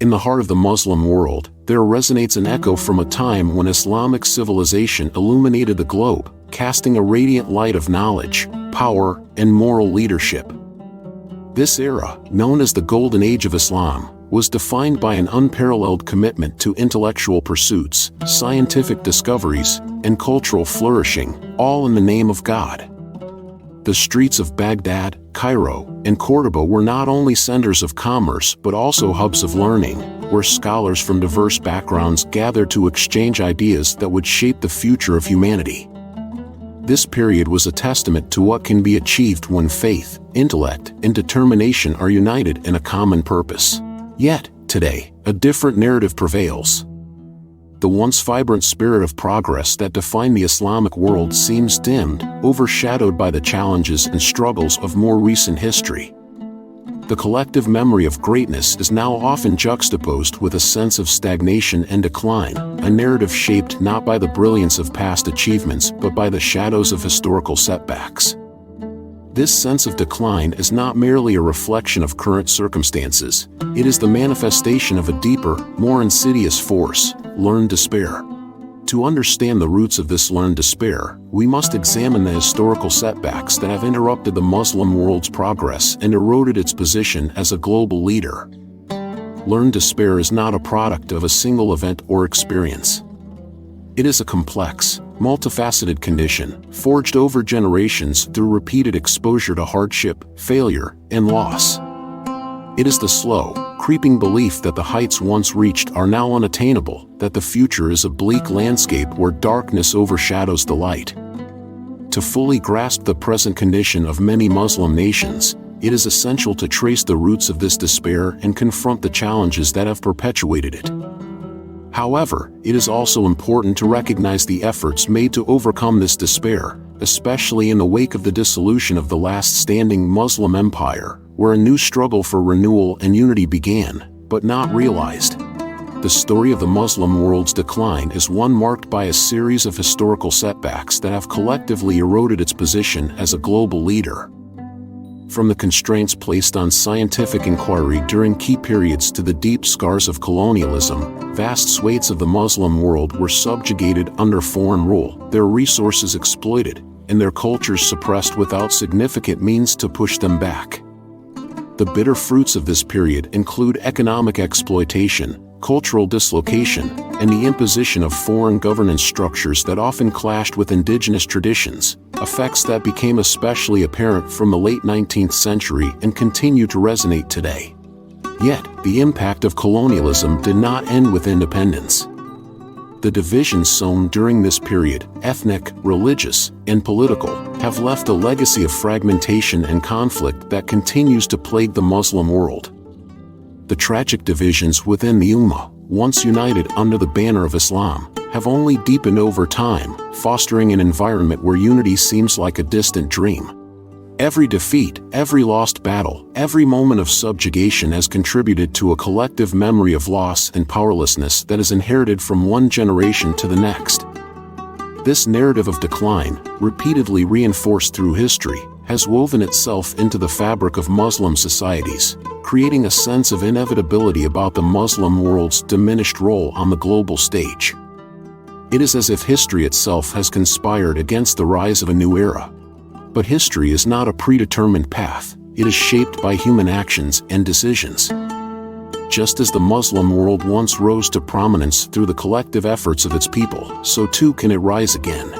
In the heart of the Muslim world, there resonates an echo from a time when Islamic civilization illuminated the globe, casting a radiant light of knowledge, power, and moral leadership. This era, known as the Golden Age of Islam, was defined by an unparalleled commitment to intellectual pursuits, scientific discoveries, and cultural flourishing, all in the name of God. The streets of Baghdad, Cairo, and Cordoba were not only centers of commerce but also hubs of learning, where scholars from diverse backgrounds gathered to exchange ideas that would shape the future of humanity. This period was a testament to what can be achieved when faith, intellect, and determination are united in a common purpose. Yet, today, a different narrative prevails. The once vibrant spirit of progress that defined the Islamic world seems dimmed, overshadowed by the challenges and struggles of more recent history. The collective memory of greatness is now often juxtaposed with a sense of stagnation and decline, a narrative shaped not by the brilliance of past achievements but by the shadows of historical setbacks. This sense of decline is not merely a reflection of current circumstances, it is the manifestation of a deeper, more insidious force, learned despair. To understand the roots of this learned despair, we must examine the historical setbacks that have interrupted the Muslim world's progress and eroded its position as a global leader. Learned despair is not a product of a single event or experience. It is a complex, multifaceted condition, forged over generations through repeated exposure to hardship, failure, and loss. It is the slow, creeping belief that the heights once reached are now unattainable, that the future is a bleak landscape where darkness overshadows the light. To fully grasp the present condition of many Muslim nations, it is essential to trace the roots of this despair and confront the challenges that have perpetuated it. However, it is also important to recognize the efforts made to overcome this despair, especially in the wake of the dissolution of the last standing Muslim empire, where a new struggle for renewal and unity began, but not realized. The story of the Muslim world's decline is one marked by a series of historical setbacks that have collectively eroded its position as a global leader. From the constraints placed on scientific inquiry during key periods to the deep scars of colonialism, vast swathes of the Muslim world were subjugated under foreign rule, their resources exploited, and their cultures suppressed without significant means to push them back. The bitter fruits of this period include economic exploitation, cultural dislocation, and the imposition of foreign governance structures that often clashed with indigenous traditions, effects that became especially apparent from the late 19th century and continue to resonate today. Yet, the impact of colonialism did not end with independence. The divisions sown during this period, ethnic, religious, and political, have left a legacy of fragmentation and conflict that continues to plague the Muslim world. The tragic divisions within the Ummah, once united under the banner of Islam, have only deepened over time, fostering an environment where unity seems like a distant dream. Every defeat, every lost battle, every moment of subjugation has contributed to a collective memory of loss and powerlessness that is inherited from one generation to the next. This narrative of decline, repeatedly reinforced through history, has woven itself into the fabric of Muslim societies, creating a sense of inevitability about the Muslim world's diminished role on the global stage. It is as if history itself has conspired against the rise of a new era. But history is not a predetermined path, it is shaped by human actions and decisions. Just as the Muslim world once rose to prominence through the collective efforts of its people, so too can it rise again.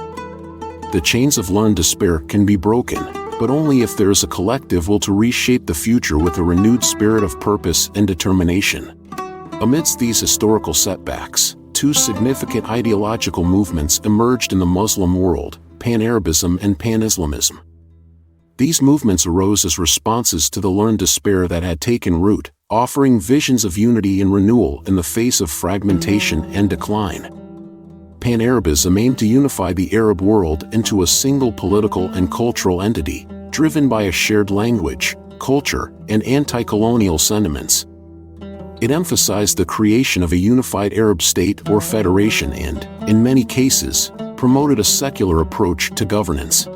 The chains of learned despair can be broken, but only if there is a collective will to reshape the future with a renewed spirit of purpose and determination. Amidst these historical setbacks, two significant ideological movements emerged in the Muslim world: Pan-Arabism and Pan-Islamism. These movements arose as responses to the learned despair that had taken root, offering visions of unity and renewal in the face of fragmentation and decline. Pan-Arabism aimed to unify the Arab world into a single political and cultural entity, driven by a shared language, culture, and anti-colonial sentiments. It emphasized the creation of a unified Arab state or federation and, in many cases, promoted a secular approach to governance.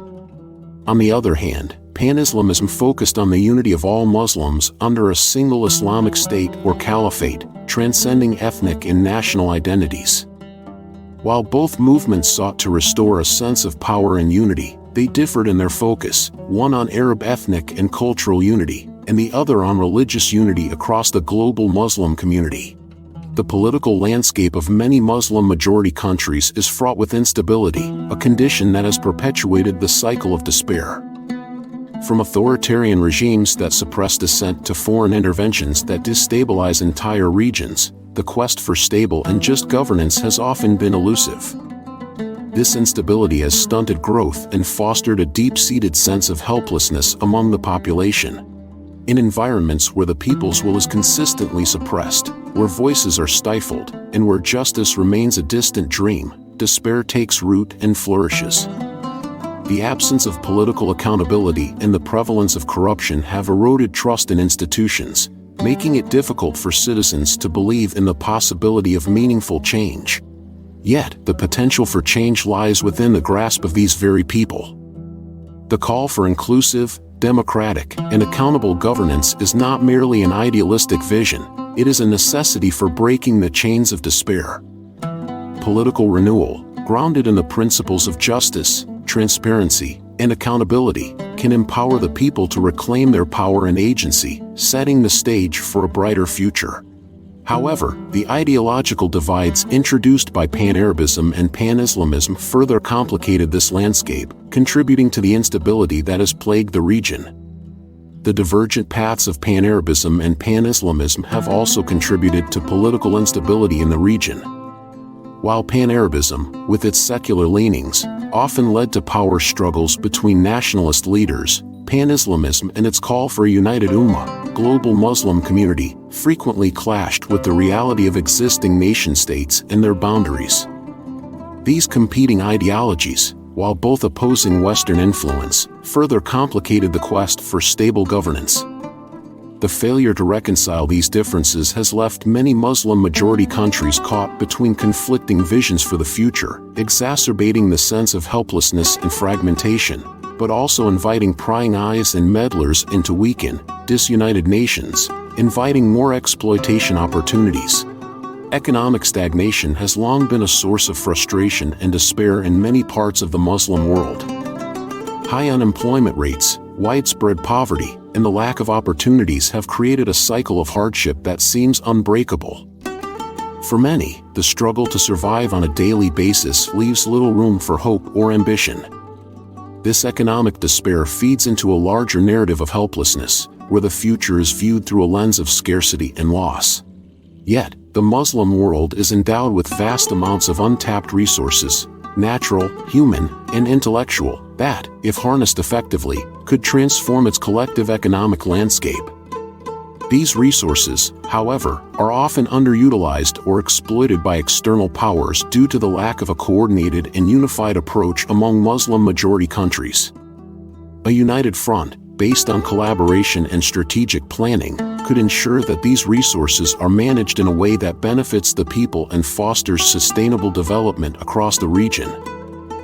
On the other hand, Pan-Islamism focused on the unity of all Muslims under a single Islamic state or caliphate, transcending ethnic and national identities. While both movements sought to restore a sense of power and unity, they differed in their focus, one on Arab ethnic and cultural unity, and the other on religious unity across the global Muslim community. The political landscape of many Muslim-majority countries is fraught with instability, a condition that has perpetuated the cycle of despair. From authoritarian regimes that suppress dissent to foreign interventions that destabilize entire regions, the quest for stable and just governance has often been elusive. This instability has stunted growth and fostered a deep-seated sense of helplessness among the population. In environments where the people's will is consistently suppressed, where voices are stifled, and where justice remains a distant dream, despair takes root and flourishes. The absence of political accountability and the prevalence of corruption have eroded trust in institutions, making it difficult for citizens to believe in the possibility of meaningful change. Yet, the potential for change lies within the grasp of these very people. The call for inclusive, democratic, and accountable governance is not merely an idealistic vision, it is a necessity for breaking the chains of despair. Political renewal, grounded in the principles of justice, transparency, and accountability, can empower the people to reclaim their power and agency, setting the stage for a brighter future. However, the ideological divides introduced by Pan-Arabism and Pan-Islamism further complicated this landscape, contributing to the instability that has plagued the region. The divergent paths of Pan-Arabism and Pan-Islamism have also contributed to political instability in the region. While Pan-Arabism, with its secular leanings, often led to power struggles between nationalist leaders, Pan-Islamism and its call for a united Ummah, global Muslim community, frequently clashed with the reality of existing nation-states and their boundaries. These competing ideologies, while both opposing Western influence, further complicated the quest for stable governance. The failure to reconcile these differences has left many Muslim-majority countries caught between conflicting visions for the future, exacerbating the sense of helplessness and fragmentation, but also inviting prying eyes and meddlers into weakened, disunited nations, inviting more exploitation opportunities. Economic stagnation has long been a source of frustration and despair in many parts of the Muslim world. High unemployment rates, widespread poverty, and the lack of opportunities have created a cycle of hardship that seems unbreakable. For many, the struggle to survive on a daily basis leaves little room for hope or ambition. This economic despair feeds into a larger narrative of helplessness, where the future is viewed through a lens of scarcity and loss. Yet, the Muslim world is endowed with vast amounts of untapped resources, natural, human, and intellectual, that, if harnessed effectively, could transform its collective economic landscape. These resources, however, are often underutilized or exploited by external powers due to the lack of a coordinated and unified approach among Muslim-majority countries. A united front, based on collaboration and strategic planning, could ensure that these resources are managed in a way that benefits the people and fosters sustainable development across the region.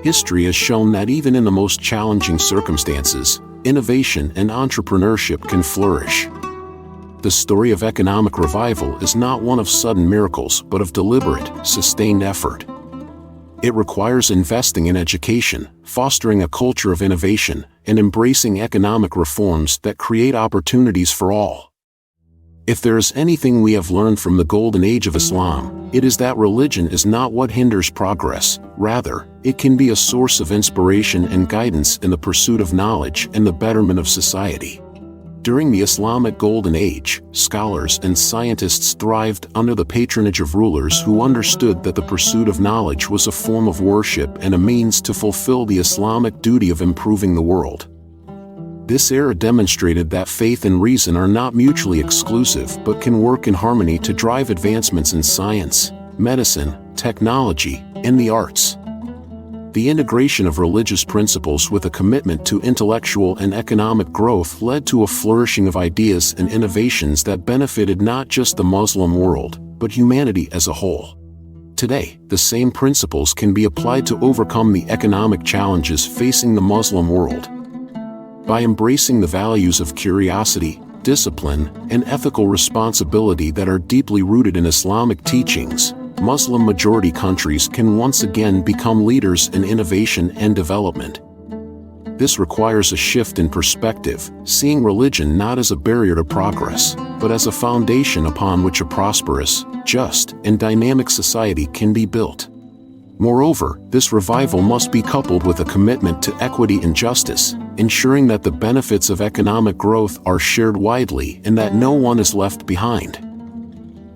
History has shown that even in the most challenging circumstances, innovation and entrepreneurship can flourish. The story of economic revival is not one of sudden miracles but of deliberate, sustained effort. It requires investing in education, fostering a culture of innovation, and embracing economic reforms that create opportunities for all. If there is anything we have learned from the golden age of Islam, it is that religion is not what hinders progress, rather, it can be a source of inspiration and guidance in the pursuit of knowledge and the betterment of society. During the Islamic Golden Age, scholars and scientists thrived under the patronage of rulers who understood that the pursuit of knowledge was a form of worship and a means to fulfill the Islamic duty of improving the world. This era demonstrated that faith and reason are not mutually exclusive but can work in harmony to drive advancements in science, medicine, technology, and the arts. The integration of religious principles with a commitment to intellectual and economic growth led to a flourishing of ideas and innovations that benefited not just the Muslim world, but humanity as a whole. Today, the same principles can be applied to overcome the economic challenges facing the Muslim world. By embracing the values of curiosity, discipline, and ethical responsibility that are deeply rooted in Islamic teachings, Muslim-majority countries can once again become leaders in innovation and development. This requires a shift in perspective, seeing religion not as a barrier to progress, but as a foundation upon which a prosperous, just, and dynamic society can be built. Moreover, this revival must be coupled with a commitment to equity and justice, ensuring that the benefits of economic growth are shared widely and that no one is left behind.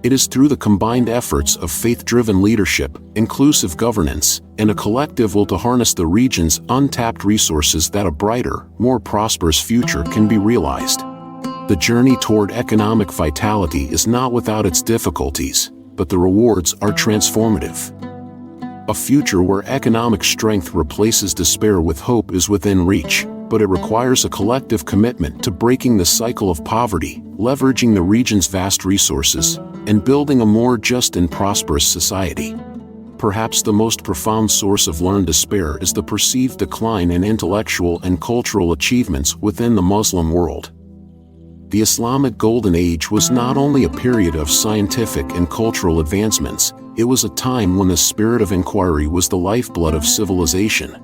It is through the combined efforts of faith-driven leadership, inclusive governance, and a collective will to harness the region's untapped resources that a brighter, more prosperous future can be realized. The journey toward economic vitality is not without its difficulties, but the rewards are transformative. A future where economic strength replaces despair with hope is within reach, but it requires a collective commitment to breaking the cycle of poverty, leveraging the region's vast resources, and building a more just and prosperous society. Perhaps the most profound source of learned despair is the perceived decline in intellectual and cultural achievements within the Muslim world. The Islamic Golden Age was not only a period of scientific and cultural advancements, it was a time when the spirit of inquiry was the lifeblood of civilization.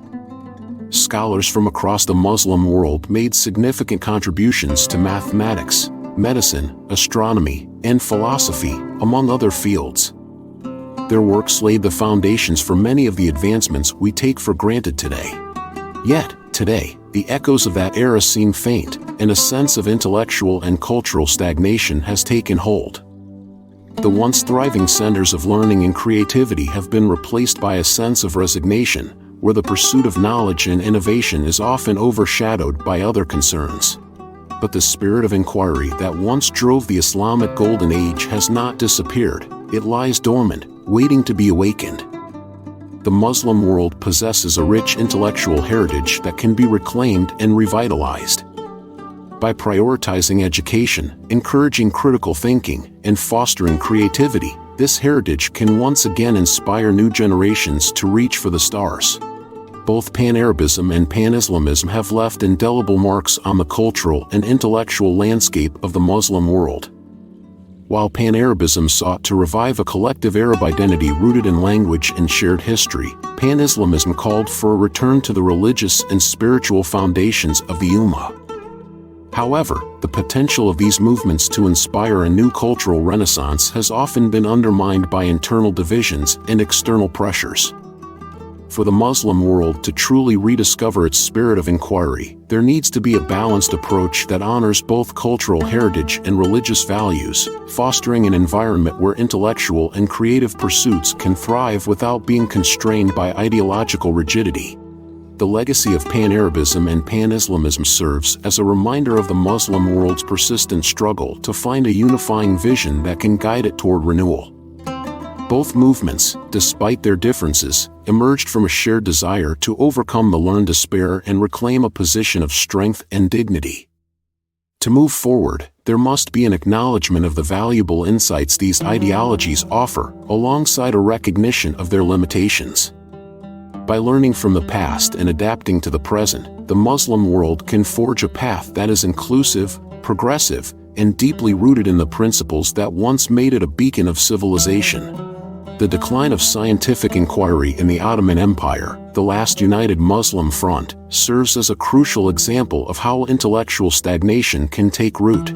Scholars from across the Muslim world made significant contributions to mathematics, medicine, astronomy, and philosophy, among other fields. Their works laid the foundations for many of the advancements we take for granted today. Yet, today, the echoes of that era seem faint, and a sense of intellectual and cultural stagnation has taken hold. The once thriving centers of learning and creativity have been replaced by a sense of resignation, where the pursuit of knowledge and innovation is often overshadowed by other concerns. But the spirit of inquiry that once drove the Islamic Golden Age has not disappeared, it lies dormant, waiting to be awakened. The Muslim world possesses a rich intellectual heritage that can be reclaimed and revitalized. By prioritizing education, encouraging critical thinking, and fostering creativity, this heritage can once again inspire new generations to reach for the stars. Both Pan-Arabism and Pan-Islamism have left indelible marks on the cultural and intellectual landscape of the Muslim world. While Pan-Arabism sought to revive a collective Arab identity rooted in language and shared history, Pan-Islamism called for a return to the religious and spiritual foundations of the Ummah. However, the potential of these movements to inspire a new cultural renaissance has often been undermined by internal divisions and external pressures. For the Muslim world to truly rediscover its spirit of inquiry, there needs to be a balanced approach that honors both cultural heritage and religious values, fostering an environment where intellectual and creative pursuits can thrive without being constrained by ideological rigidity. The legacy of Pan-Arabism and Pan-Islamism serves as a reminder of the Muslim world's persistent struggle to find a unifying vision that can guide it toward renewal. Both movements, despite their differences, emerged from a shared desire to overcome the learned despair and reclaim a position of strength and dignity. To move forward, there must be an acknowledgement of the valuable insights these ideologies offer, alongside a recognition of their limitations. By learning from the past and adapting to the present, the Muslim world can forge a path that is inclusive, progressive, and deeply rooted in the principles that once made it a beacon of civilization. The decline of scientific inquiry in the Ottoman Empire, the last united Muslim front, serves as a crucial example of how intellectual stagnation can take root.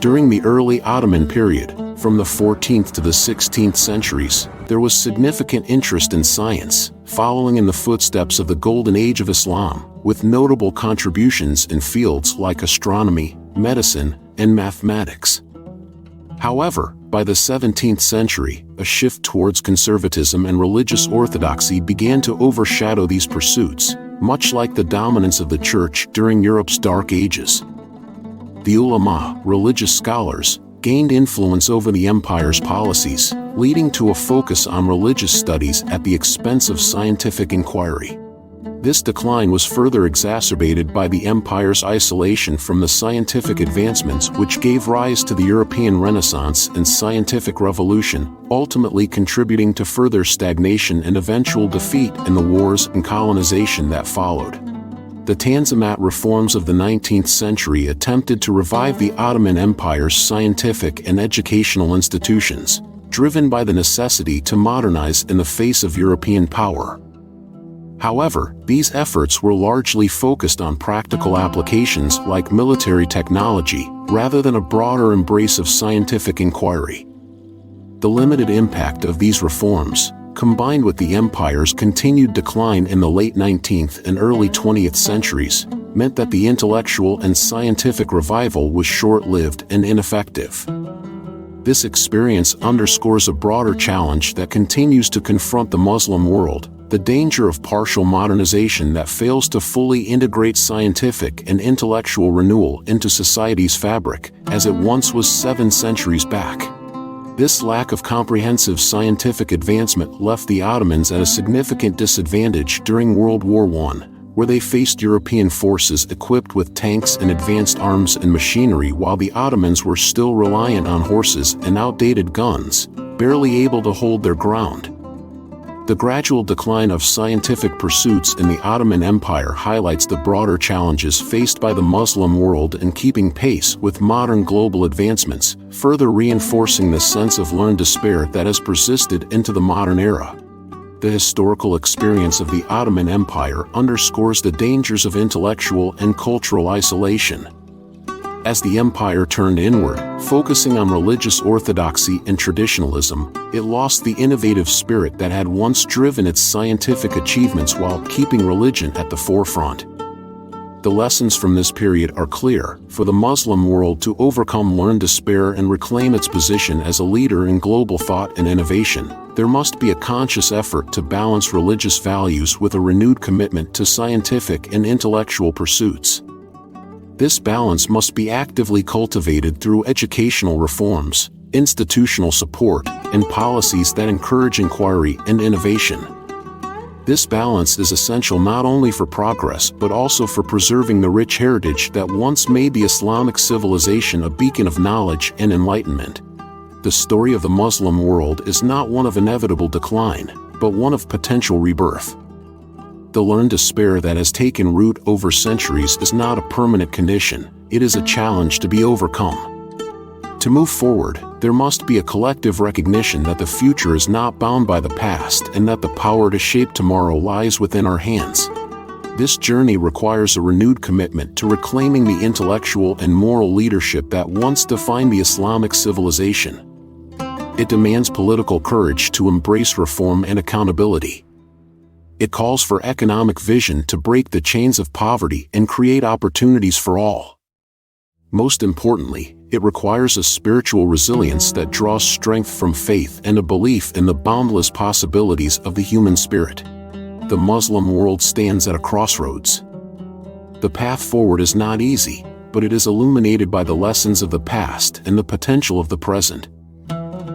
During the early Ottoman period, from the 14th to the 16th centuries, there was significant interest in science, following in the footsteps of the Golden Age of Islam, with notable contributions in fields like astronomy, medicine, and mathematics. However, by the 17th century, a shift towards conservatism and religious orthodoxy began to overshadow these pursuits, much like the dominance of the Church during Europe's Dark Ages. The ulama, religious scholars, gained influence over the empire's policies, leading to a focus on religious studies at the expense of scientific inquiry. This decline was further exacerbated by the empire's isolation from the scientific advancements which gave rise to the European Renaissance and scientific revolution, ultimately contributing to further stagnation and eventual defeat in the wars and colonization that followed. The Tanzimat reforms of the 19th century attempted to revive the Ottoman Empire's scientific and educational institutions, driven by the necessity to modernize in the face of European power. However, these efforts were largely focused on practical applications like military technology, rather than a broader embrace of scientific inquiry. The limited impact of these reforms, combined with the empire's continued decline in the late 19th and early 20th centuries, meant that the intellectual and scientific revival was short-lived and ineffective. This experience underscores a broader challenge that continues to confront the Muslim world: the danger of partial modernization that fails to fully integrate scientific and intellectual renewal into society's fabric, as it once was 7 centuries back. This lack of comprehensive scientific advancement left the Ottomans at a significant disadvantage during World War I, where they faced European forces equipped with tanks and advanced arms and machinery, while the Ottomans were still reliant on horses and outdated guns, barely able to hold their ground. The gradual decline of scientific pursuits in the Ottoman Empire highlights the broader challenges faced by the Muslim world in keeping pace with modern global advancements, further reinforcing the sense of learned despair that has persisted into the modern era. The historical experience of the Ottoman Empire underscores the dangers of intellectual and cultural isolation. As the empire turned inward, focusing on religious orthodoxy and traditionalism, it lost the innovative spirit that had once driven its scientific achievements while keeping religion at the forefront. The lessons from this period are clear: for the Muslim world to overcome learned despair and reclaim its position as a leader in global thought and innovation, there must be a conscious effort to balance religious values with a renewed commitment to scientific and intellectual pursuits. This balance must be actively cultivated through educational reforms, institutional support, and policies that encourage inquiry and innovation. This balance is essential not only for progress but also for preserving the rich heritage that once made the Islamic civilization a beacon of knowledge and enlightenment. The story of the Muslim world is not one of inevitable decline, but one of potential rebirth. The learned despair that has taken root over centuries is not a permanent condition, it is a challenge to be overcome. To move forward, there must be a collective recognition that the future is not bound by the past and that the power to shape tomorrow lies within our hands. This journey requires a renewed commitment to reclaiming the intellectual and moral leadership that once defined the Islamic civilization. It demands political courage to embrace reform and accountability. It calls for economic vision to break the chains of poverty and create opportunities for all. Most importantly, it requires a spiritual resilience that draws strength from faith and a belief in the boundless possibilities of the human spirit. The Muslim world stands at a crossroads. The path forward is not easy, but it is illuminated by the lessons of the past and the potential of the present.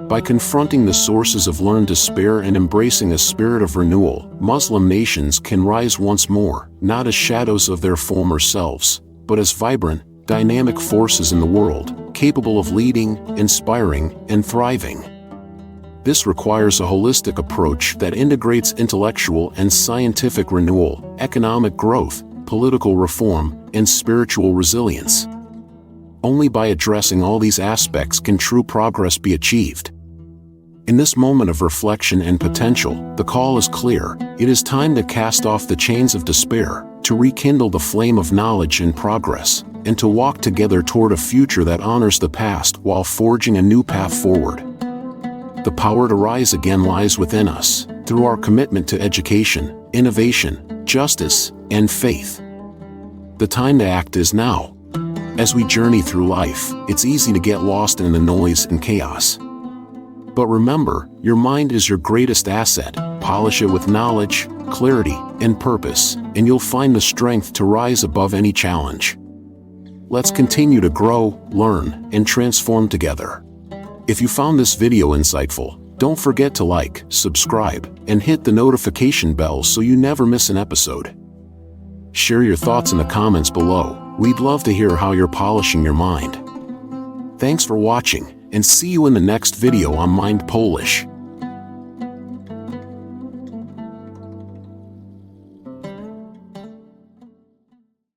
By confronting the sources of learned despair and embracing a spirit of renewal, Muslim nations can rise once more, not as shadows of their former selves, but as vibrant, dynamic forces in the world, capable of leading, inspiring, and thriving. This requires a holistic approach that integrates intellectual and scientific renewal, economic growth, political reform, and spiritual resilience. Only by addressing all these aspects can true progress be achieved. In this moment of reflection and potential, the call is clear: it is time to cast off the chains of despair, to rekindle the flame of knowledge and progress, and to walk together toward a future that honors the past while forging a new path forward. The power to rise again lies within us, through our commitment to education, innovation, justice, and faith. The time to act is now. As we journey through life, it's easy to get lost in the noise and chaos. But remember, your mind is your greatest asset. Polish it with knowledge, clarity, and purpose, and you'll find the strength to rise above any challenge. Let's continue to grow, learn, and transform together. If you found this video insightful, don't forget to like, subscribe, and hit the notification bell so you never miss an episode. Share your thoughts in the comments below. We'd love to hear how you're polishing your mind. Thanks for watching, and see you in the next video on Mind Polish.